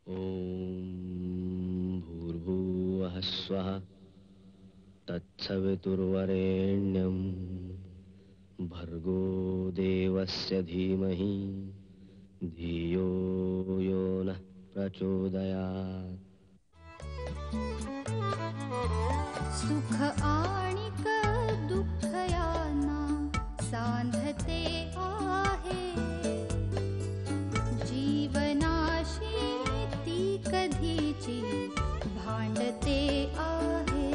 ओम भूर्भुवः स्वः तत्सवितुर्वरेण्यं भर्गो देवस्य धीमहि धियो यो नः प्रचोदयात्. सुख आणिक दुःख यांना सांधते आहे. जीवनाशी ती कधीची भांडते आहे.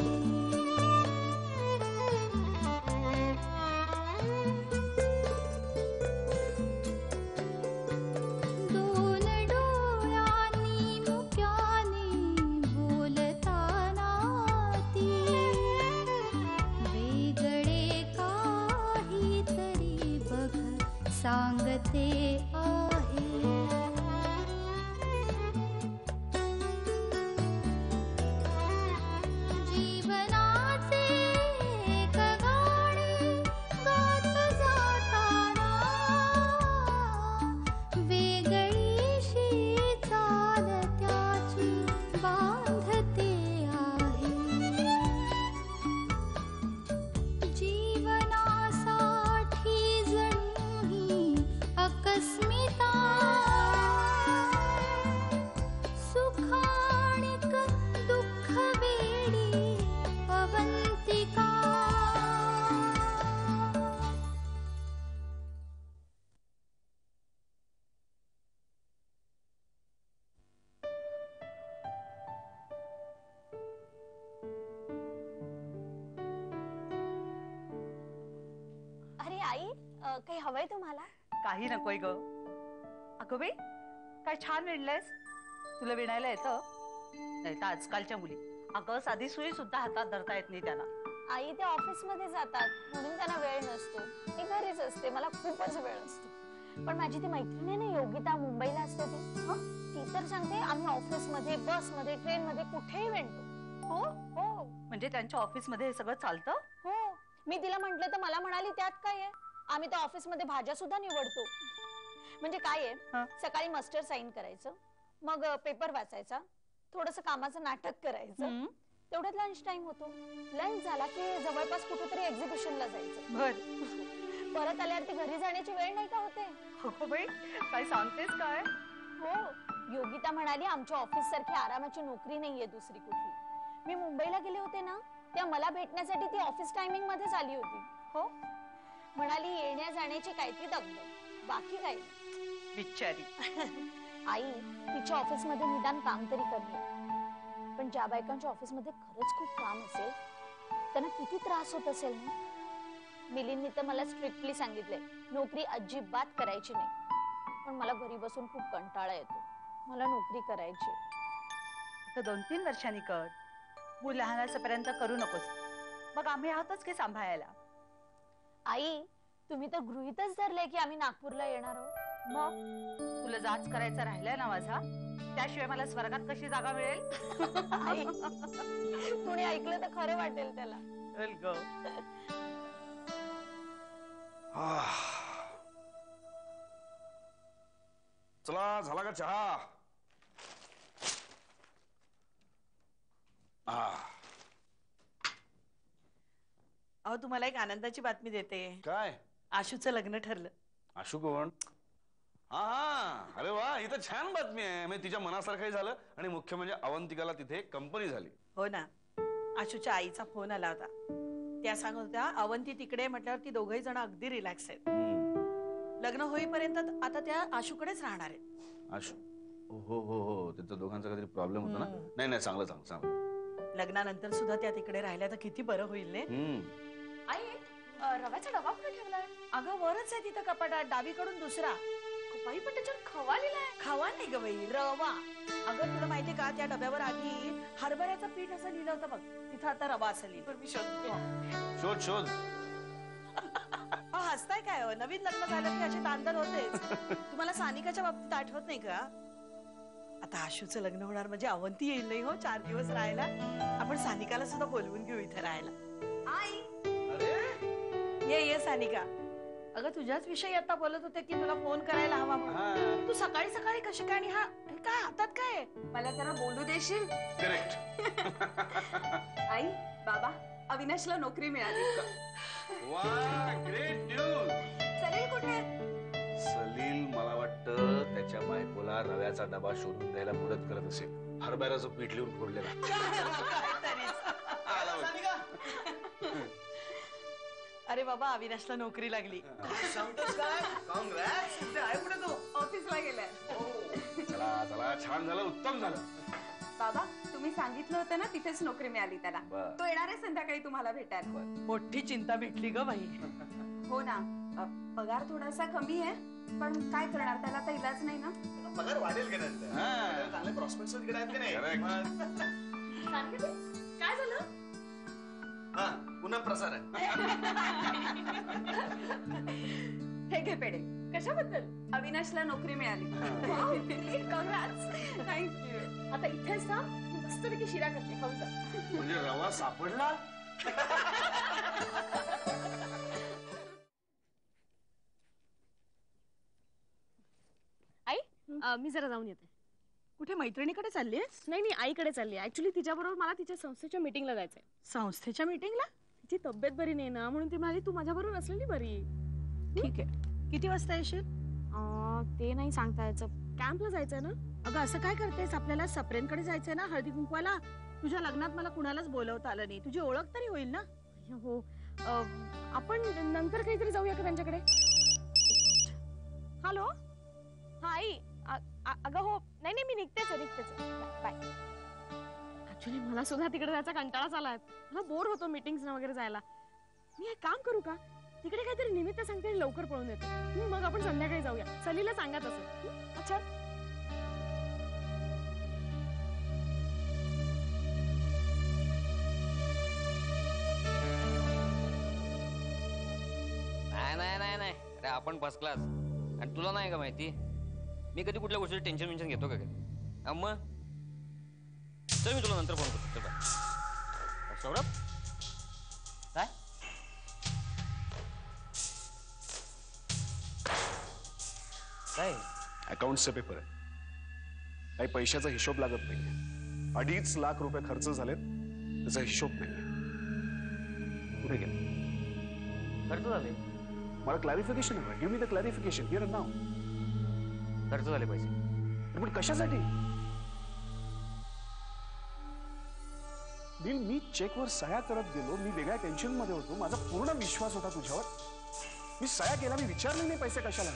दोन डोळ्यांनी मुक्याने बोलताना ती वेगळे काहीतरी बघ सांगते आहे. जीवनाचे एक गाणे गात जाताना वेगळीशी चाल त्याची बांधते आहे. जीवनासाठी जणू ही अकस्मिता सुखाणिक दुःख वेडी अवंतिका. अरे आई, काही हवंय तुम्हाला? काही नकोय ग. अगं बाई, काय छान विणलंयस. तुला विणायला येतं? नाही तर आजकालच्या मुली अगं साधी सुई सुद्धा हातात धरता येत नाही त्यांना. आई ते ऑफिस मध्ये जातात म्हणून त्यांना वेळ नसतो. मी घरीच असते, मला खूपच वेळ असतो. पण माझी ती मैत्रीण आहे ना योगिता, मुंबईला असते ती. ती तर सांगते आम्ही ऑफिस मध्ये, बस मध्ये, ट्रेन मध्ये कुठेही विणतो. हो हो, म्हणजे त्यांच्या ऑफिस मध्ये हे सगळं चालतं? हो, मी तिला म्हंटल तर मला म्हणाली त्यात काय आहे, आम्ही तर ऑफिस मध्ये भाज्या सुद्धा निवडतो. म्हणजे काय आहे, सकाळी मास्टर साइन करायचं, मग पेपर वाचायचा, थोडस कामाचं नाटक करायचं, तेवढ्यात लंच टाइम होतो. लंच झाला की जवळपास कुठेतरी एक्झिबिशनला जायचं. बर. परत आल्यावरती घरी जाण्याची वेळ नाही का होते. हो बाई, काय सांगतेस काय? हो, योगिता म्हणाली आमच्या ऑफिस सारखी आरामाची नोकरी नाहीये दुसरी कुठली. मी मुंबईला गेले होते ना, त्या मला भेटण्यासाठी ती ऑफिस टायमिंग मध्येच आली होती. हो, म्हणाली येण्या जाण्याची काय ती दगदग, बाकी काय बिचारी. आई, तिच्या ऑफिस मध्ये निदान काम तरी कमी आहे. पण ज्या बायकांच्या ऑफिस मध्ये खरंच खूप काम असेल त्यांना किती त्रास होत असेल ना. मिलिंदनी तर मला स्ट्रिक्टली सांगितलंय नोकरी अजिबात करायची नाही. पण मला घरी बसून खूप कंटाळा येतो, मला नोकरी करायची. तर 2-3 वर्षांनी कर. मूल लहान असेपर्यंत करू नकोस, मग आम्ही आहोतच की सांभाळायला. आई, तुम्ही तर गृहीतच धरलंय की आम्ही नागपूरला येणार आहोत. मग तुला जाच करायचा राहिलाय ना माझा, त्याशिवाय मला स्वर्गात कशी जागा मिळेल? आई, कोणी ऐकलं तर खरं वाटेल त्याला. चल ग. चला, झाला का चहा? अहो, तुम्हाला एक आनंदाची बातमी देते. काय? आशूचं लग्न ठरलं. आशू कोण? हा, अरे वा, ही तर छान बातमी आहे. म्हणजे तिच्या मनासारखंही झालं आणि मुख्य म्हणजे अवंतिकाला तिथे कंपनी झाली. हो ना, आशूच्या आईचा फोन आला होता. त्या सांगत होत्या अवंती तिकडे म्हटल्यावर ती दोघही जण अगदी रिलॅक्स आहेत. लग्न होईपर्यंत आता त्या आशूकडेच राहणार आहेत. आशू, हो हो हो, त्यांचा दोघांचा काहीतरी प्रॉब्लेम होता ना. नाही नाही, चांगलं चांगलं चांगलं. लग्नानंतर सुद्धा त्या तिकडे राहिल्या तर किती बरं होईल ने. आई, रव्याचा डबा कुठे ठेवलाय? अगं वरच आहे तिथं कपाटात, डावीकडून दुसरा. बाई, पण त्याच्यावर खवा लिहिलाय. खवा नाही ग बाई, रवा. अगं तुला माहितीये का, त्या डब्यावर आधी हरभऱ्याचं पीठ असं लिहिलं होतं बघ, तिथं आता रवा असं लिहिलं. मी शोधते. शोध शोध. हसताय काय? नवीन लग्न झालं की अशी दांदल होतेच. तुम्हाला सानिकाच्या बाबतीत आठवत नाही का? आता आशूचं लग्न होणार म्हणजे अवंती येईल नाही हो 4 दिवस राहायला. आपण सानिकाला सुद्धा बोलवून घेऊ इथे राहायला. आई, ये सानिका. अगं तुझ्याच विषयी आता बोलत होते की तुला फोन करायला हवा म्हणून. तू सकाळी सकाळी कशी काय? आणि हा काय हातात काय? आहे मला जरा बोलू देशील? करेक्ट. आई बाबा अविनाशला नोकरी मिळाली. वा, ग्रेट न्यूज. सलील कुठे? सलील मला वाटतं त्याच्या बायकोला रव्याचा डबा शोधून द्यायला मदत करत असेल. हरभऱ्याचं पीठ लिहून फोडलेला. आला बघ. अरे बाबा अविनाशला नोकरी लागली. ऑफिसला गेलाय. चला चला, छान झालं, उत्तम झालं. बाबा तुम्ही सांगितलं होतं ना तिथेच नोकरी मिळाली त्याला. बरं. तो येणार आहे संध्याकाळी तुम्हाला भेटायला. मोठी चिंता भेटली ग बाई. हो ना. पगार थोडासा कमी आहे पण काय करणार त्याला तर इलाज नाही ना. पगार वाढेल का नंतर? चांगले प्रॉस्पेक्ट्स तिकडे आहेत की नाही? काय झालं? हा, पुन्हा प्रसार आहे. हे घे पेढे. कशाबद्दल? अविनाशला नोकरी मिळाली. थँक्यू. आता इथेच ना मस्तपैकी शिरा करते, खाऊन जा. म्हणजे रवा सापडला. आई मी जरा जाऊन येते. कुठे मैत्रिणीकडे चालली आहेस? नाही नाही, आईकडे चालली. ऍक्च्युली तिच्याबरोबर मला तिच्या संस्थेच्या मीटिंगला जायचंय. संस्थेच्या मीटिंगला? तिची तब्येत बरी नाही ना, म्हणून ती म्हणाली तू माझ्याबरोबर असलेली बरी. ठीक आहे. किती वाजता येशील? ते नाही सांगता यायचं. कॅम्पला जायचंय ना. अगं असं काय करतेस? आपल्याला सप्रेंकडे जायचंय ना हळदी कुंकवाला. तुझ्या लग्नात मला कुणालाच बोलवता आलं नाही. तुझी ओळख तरी होईल ना. हो आपण नंतर काहीतरी जाऊया का त्यांच्याकडे. हॅलो. हा आई. अगं हो, नाही नाही, मी निघतेच बाय. ऍक्च्युली मला सुद्धा तिकडे जायचा कंटाळाच आलाय. मला बोर होतो मीटिंग्स वगैरे जायला. मी एक काम करू का, तिकडे काहीतरी निमित्त सांगते आणि लवकर पळून येते. मग आपण संध्याकाळी जाऊया. सलीला सांगा तसं. अच्छा. नाही. अरे आपण फर्स्ट क्लास. आणि तुला नाही का माहिती, मी कधी कुठल्या गोष्टीचं टेन्शन घेतो का कधी? मग चल, मी तुला नंतर फोन करतो. चल बाय. सौरभ काय? काय? अकाउंटचे पेपर आहे. काही पैशाचा हिशोब लागत नाही. 2.5 लाख रुपये खर्च झालेत, त्याचा हिशोब नाही. कुठे गेला? खर्च झाले? मला क्लॅरिफिकेशन हवं. Give me the clarification here and now. खर्च झाले पैसे? पण कशासाठी? बिल, मी चेकवर सह्या करत गेलो. मी वेगळ्या टेन्शन मध्ये होतो. माझा पूर्ण विश्वास होता तुझ्यावर. मी सह्या केला. मी विचारले नाही पैसे कशाला,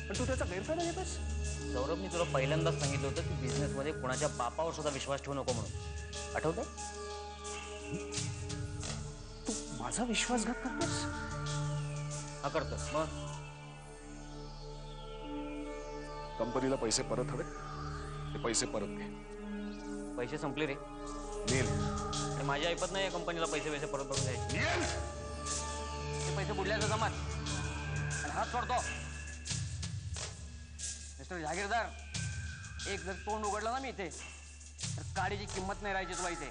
पण तू त्याचा गैरफायदा घेतोस. सौरभ, मी तुला पहिल्यांदाच सांगितलं होतं की बिझनेस मध्ये कोणाच्या बापावर सुद्धा विश्वास ठेवू नको म्हणून. आठवतंय? तू माझा विश्वासघात करतोस. हा, करतोस. मग कंपनीला पैसे परत हवे, ते पैसे परत दे. पैसे संपले रे. नेल. आणि माझी ऐपत नाही कंपनीला पैसे परत भरून द्यायचे. ते पैसे बुडल्याचं जमात. आणि हात सोडतो. मिस्टर जहागीरदार, एक जर तोंड उघडलं ना मी इथे, तर काडीची किंमत नाही राहायची तुला इथे.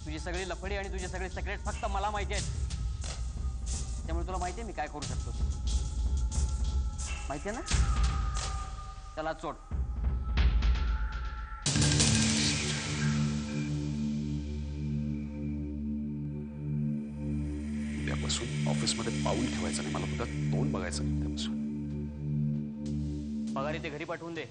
तुझी सगळी लफडी आणि तुझे सगळे सिक्रेट फक्त मला माहिती आहेत. त्यामुळे तुला माहिती आहे मी काय करू शकतो. माहिती आहे ना? त्याला चोट. उद्यापासून ऑफिसमध्ये पाऊल ठेवायचं नाही. मला तुझं तोंड बघायचं नाही उद्यापासून. पगारी ते घरी पाठवून दे.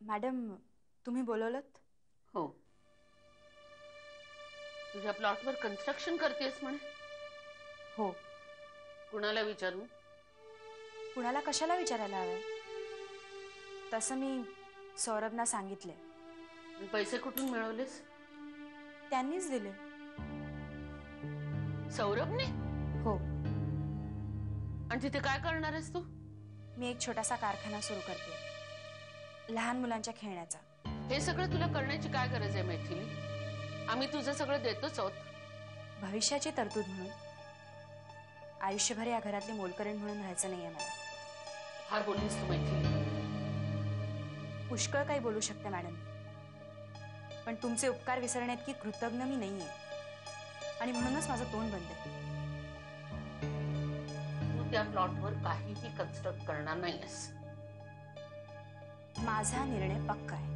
मॅडम, तुम्ही बोलवलत? हो. तुझ्या प्लॉटवर कन्स्ट्रक्शन करतेस म्हणे? हो. कुणाला विचारू? कुणाला कशाला विचारायला हवंय? तसं मी सौरभना सांगितले. पैसे कुठून मिळवलेस? त्यांनीच दिले. सौरभने? हो. आणि तिथे काय करणार आहेस तू? मी एक छोटासा कारखाना सुरू करते, लहान मुलांच्या खेळण्याचा. हे सगळं तुला करण्याची काय गरज आहे मैथिली? आम्ही तुझं सगळं देतोच आहोत. भविष्याची तरतूद म्हणून, आयुष्यभर या घरातली मोलकरीण म्हणून राहायचं नाहीये मला. फार बोललीस तू मैथिली. पुष्कळ काही बोलू शकते मॅडम, पण तुमचे उपकार विसरण्याइतकी कृतज्ञ मी नाहीये, आणि म्हणूनच माझं तोंड बंद आहे. तू त्या प्लॉटवर काहीही कन्स्ट्रक्ट करणार नाहीयेस. माझा निर्णय पक्का आहे.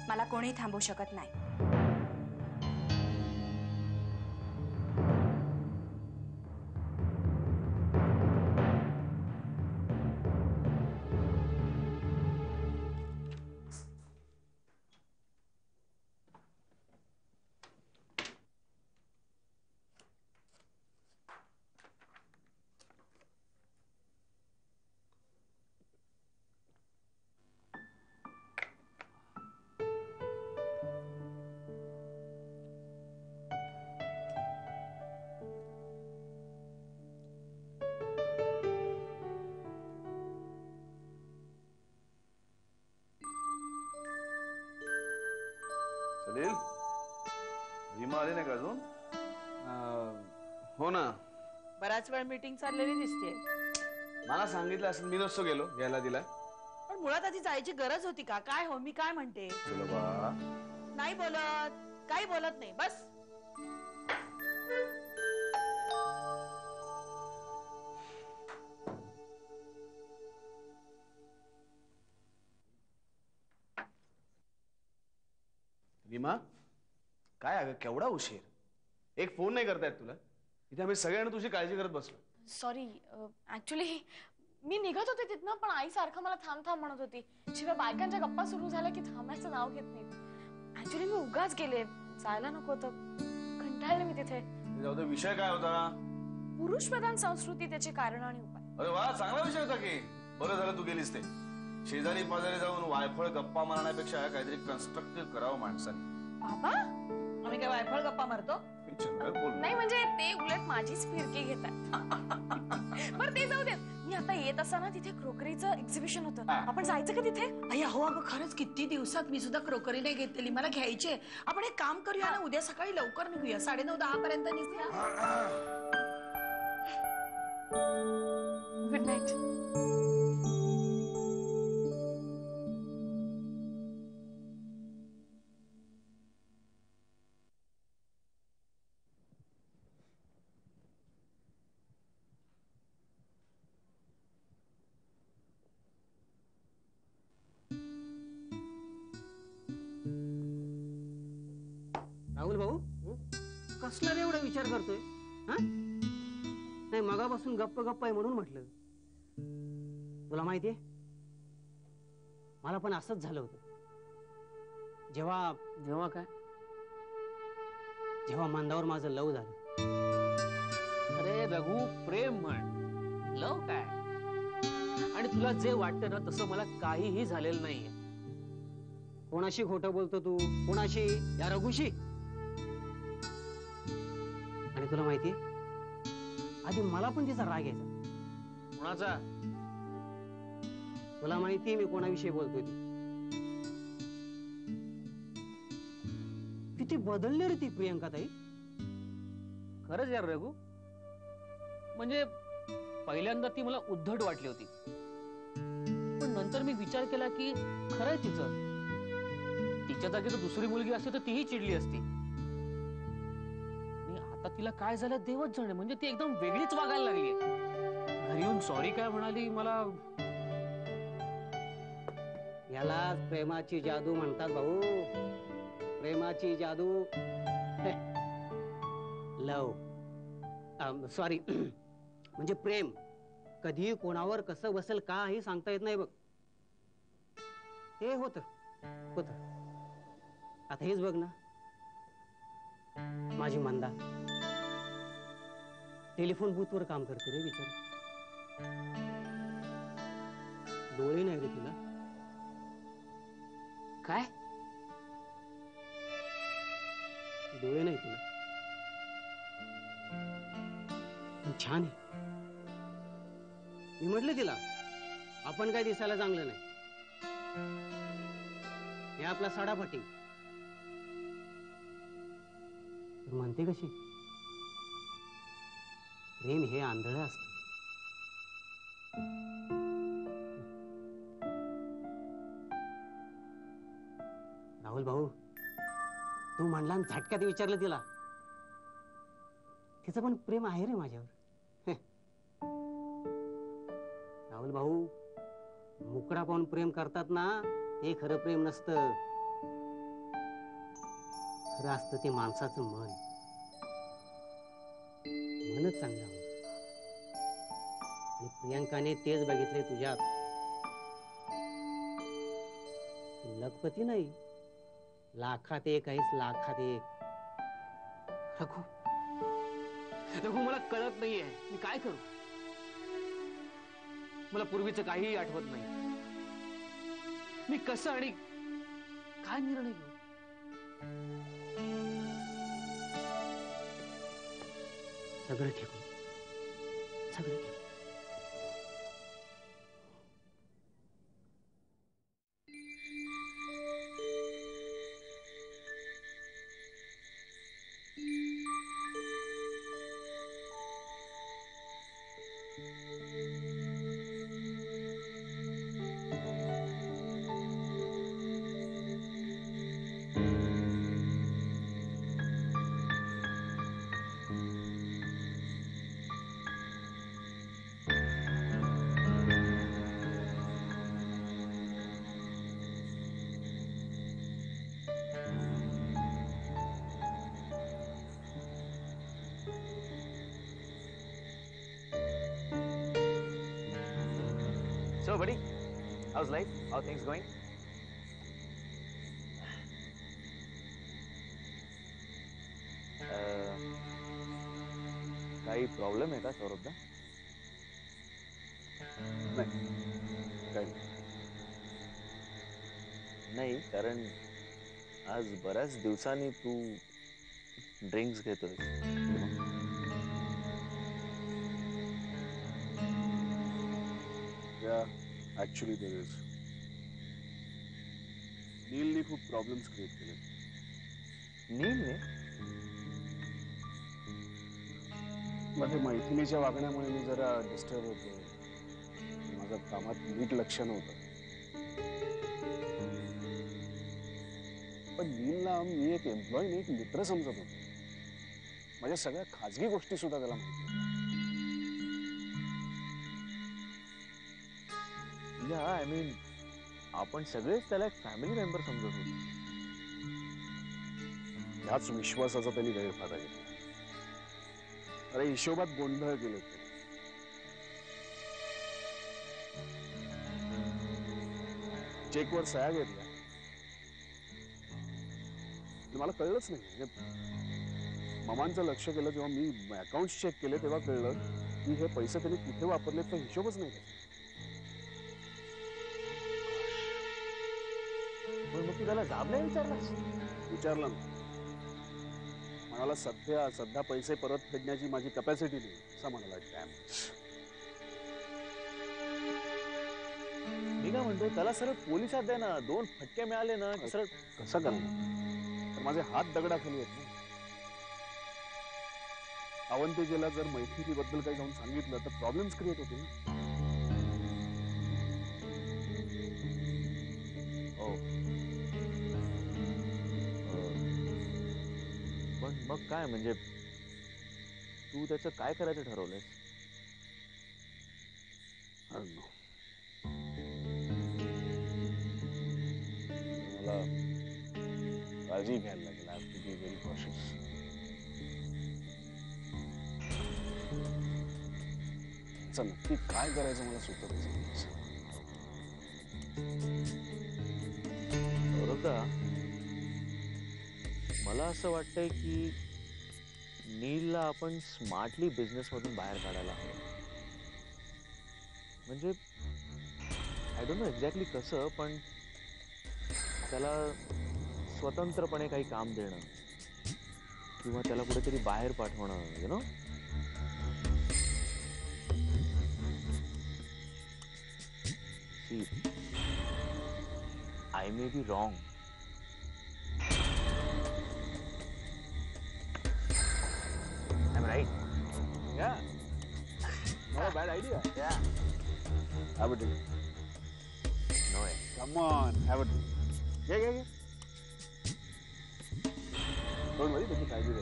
मला कोणी थांबवू शकत नाही. सलील, रीमा आली नाही का अजून? हो ना, बराच वेळ मीटिंग चाललेली दिसते. मला सांगितलं असेल, मी नसतो गेलो घ्यायला दिला. पण मुळात आधी जायची गरज होती का? काय हो, मी काय म्हणते? चलो बा. नाही बोलत, काही बोलत नाही, बस. रीमा, काय अगं केवढा उशीर? एक फोन नाही करतायत तुला? इथे आम्ही सगळ्यांना तुझी काळजी करत बसलो. सॉरी, ऍक्च्युली मी निघत होते तिथनं, पण आई सारखं मला थांब थांब म्हणत होती. शिवाय बायकांच्या गप्पा सुरू झाल्या की थांबायचं नाव घेत नाही. ऍक्च्युली मी उगाच गेले, जायला नको होतं, कंटाळले मी तिथे. जाऊ दे, विषय काय होता? पुरुष प्रधान संस्कृती, त्याची कारण आणि उपाय. अरे वा, चांगला विषय होता की. बरं झालं तू गेलीस ते. शेजारी पाजारी जाऊन वायफळ गप्पा मारण्यापेक्षा काहीतरी कन्स्ट्रक्टिव्ह करावं माणसाने. बाबा, आम्ही काय वायफळ गप्पा मारतो? नाही म्हणजे ते उलट माझीच फिरकी घेतात. बरं ते जाऊ दे. मी आता येत असताना तिथे क्रोकरीचं एक्झिबिशन होतं, आपण जायचं का तिथे? अय्या हो, अगं खरंच किती दिवसात मी सुद्धा क्रोकरी नाही घेतलेली, मला घ्यायची. आपण एक काम करूया ना, उद्या सकाळी लवकर निघूया, 9:30-10 पर्यंत निघूया. Good night. राहुल भाऊ, कसला रे एवढा विचार करतोय? हा, नाही मगापासून गप्प गप्प आहे म्हणून म्हटलं. तुला माहितीये, मला पण असंच झालं होतं जेव्हा जेव्हा काय जेव्हा मंदावर माझं लव झालं. अरे रघु, प्रेम म्हण, लव काय? आणि तुला जे वाटतं ना तसं मला काहीही झालेलं नाहीये. कोणाशी खोटं बोलतो तू? कोणाशी? या रघुशी. आणि तुला माहितीये, आधी मला पण तिचा राग यायचा. कोणाचा? तुला माहितीये मी कोणाविषयी बोलतोय ती. किती बदलली रे ती प्रियंका ताई. खरंच यार रघु, म्हणजे पहिल्यांदा ती मला उद्धट वाटली होती, पण नंतर मी विचार केला की खरंय तिचं. तिच्या जागी जर दुसरी मुलगी असती तर तीही चिडली असती. आणि आता तिला काय झालं देवच जाणे, म्हणजे ती एकदम वेगळीच वागायला लागली. घरी येऊन सॉरी काय म्हणाली मला. याला प्रेमाची जादू म्हणतात भाऊ, प्रेमाची जादू. लव, सॉरी, म्हणजे प्रेम कधी कोणावर कसं बसेल काही सांगता येत नाही बघ. हे होत होत. आता हेच बघ ना, माझी मंदा टेलिफोन बूथ वर काम करते रे बिचारी. डोळे नाही रे तिला. काय? डोळे नाही तिला, पण छान आहे. मी म्हटलं तिला, आपण काय दिसायला चांगलं नाही, हे आपला साडापाटी. तर म्हणते कशी, प्रेम हे आंधळ असत. राहुल भाऊ, तू म्हणला आणि झटक्यात विचारलं तिला. तिचं पण प्रेम आहे रे माझ्यावर. राहुल भाऊ, मुकडा पाहून प्रेम करतात ना, हे खरं प्रेम नसतं. खरं असतं ते माणसाचं मन. मनच चांगलं हवं. आणि प्रियांकाने तेच बघितले तुझ्यात. लखपती नाही, लाखात एक आहेस, लाखात एक. रघु, रघु, मला कळत नाहीये मी काय करू. मला पूर्वीचं काहीही आठवत नाही. मी कसं आणि काय निर्णय घेऊ. सगळं ठीक होईल. सगळं ठीक. So, buddy, how's life? How things going? काही प्रॉब्लेम आहे का सौरभदा? नाही, कारण आज बऱ्याच दिवसांनी तू ड्रिंक्स घेतोय. Actually there is. नीलने खूप प्रॉब्लेम्स क्रिएट केले. नीलने? मध्ये मैथिलीच्या वागण्यामुळे मी जरा डिस्टर्ब होतो. माझं कामात नीट लक्ष नव्हतं. पण नीलला मी एक एम्प्लॉई नाही, एक मित्र समजत होतो. माझ्या सगळ्या खाजगी गोष्टी सुद्धा त्याला माहिती. आय मीन, आपण सगळेच त्याला एक फॅमिली मेंबर समजत होतो. ह्याच विश्वासाचा त्यांनी गैरफायदा घेतला. अरे हिशोबात गोंधळ केले ते. चेकवर सह्या घेतल्या. मला कळलंच नाही. म्हणजे मामांचं लक्ष केलं जेव्हा मी अकाउंट चेक केले तेव्हा कळलं की हे पैसे त्यांनी कुठे वापरले तर हिशोबच नाही. मग तू त्याला जाब नाही विचारलास? विचारलं ना. म्हणाला सध्या पैसे परत फेडण्याची माझी कॅपॅसिटी नाही असं म्हणाला. मी काय म्हणतो, त्याला सरळ पोलिसात द्या ना. 2 फटके मिळाले ना की सरळ. कसं करणार? तर माझे हात दगडाखाली आहेत ना. अवंतिकेला जर मैत्रिणीबद्दल काही जाऊन सांगितलं तर प्रॉब्लेम्स क्रिएट होतील ना. पण मग काय म्हणजे तू त्याचं काय करायचं ठरवलंयस? मला काळजी घ्यायला लागेल. I have to be very cautious. नक्की काय करायचं मला सुचत नाही. सौरभदा, मला असं वाटतंय की नीलला आपण स्मार्टली बिझनेस मधून बाहेर काढायला हवं. म्हणजे आय डोंट नो एक्झॅक्टली कसं, पण त्याला स्वतंत्रपणे काही काम देणं किंवा त्याला कुठेतरी बाहेर पाठवणं. You know, I may be wrong, idea. Yeah. Have a drink. No way. Come on, have a drink. घे. Don't worry, त्याची काळजी घे.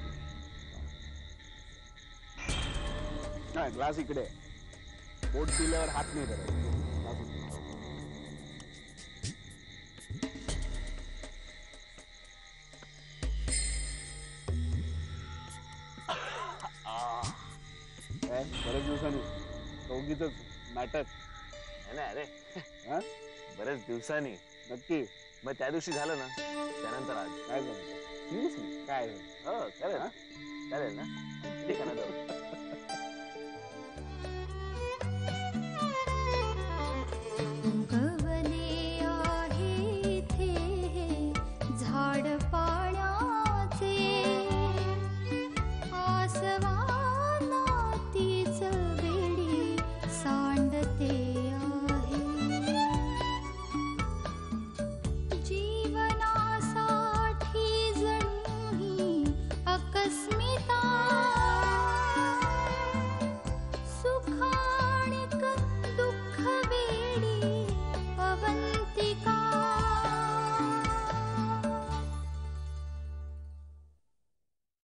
नाही, ग्लास इकडे. पोट पिल्यावर हात नाही करायचा. ग्लास इकडे. काय बऱ्याच दिवसांनी चौघीच नाटक नाही अरे हा बरेच दिवसांनी नक्की मग त्या दिवशी झालं ना त्यानंतर आज काय झालं सिरियसली काय झालं हो चालेल चालेल ना ठीक आहे ना गवले आहे इथे झाड पाण्याचे आसवाना तीच वेडी सांडते